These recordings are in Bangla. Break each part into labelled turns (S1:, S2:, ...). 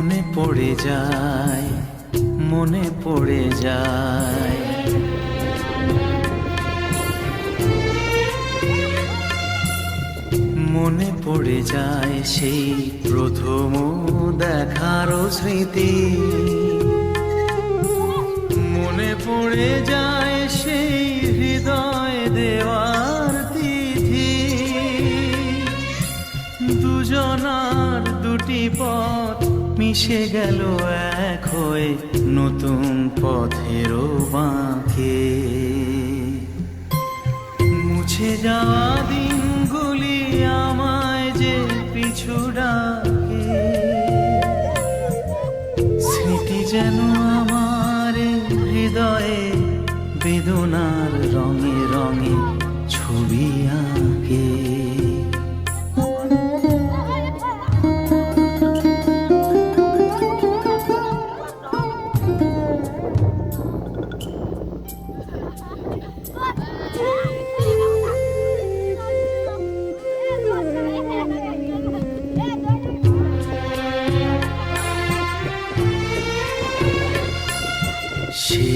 S1: মনে পড়ে যায়, মনে পড়ে যায়। মনে পড়ে যায় সেই প্রথম দেখার স্মৃতি। মনে পড়ে যায় সেই হৃদয় দেওয়ার তিথি। দুজনার দুটি পথ মিশে গেল এক হয়ে নতুন পথেরও বাঁকে। মুছে যাওয়া দিনগুলি আমায় যে পিছু ডাকে। স্মৃতি যেন আমার হৃদয়ে বেদনার রঙে রঙে ছবি আঁকে। সে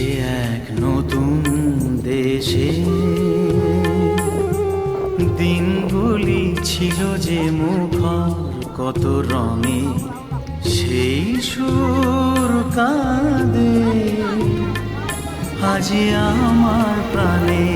S1: এক নতুন দেশে দিনগুলি ছিল যে মুখর কত রঙে। সেই সুর কাঁদে আজি আমার প্রাণে।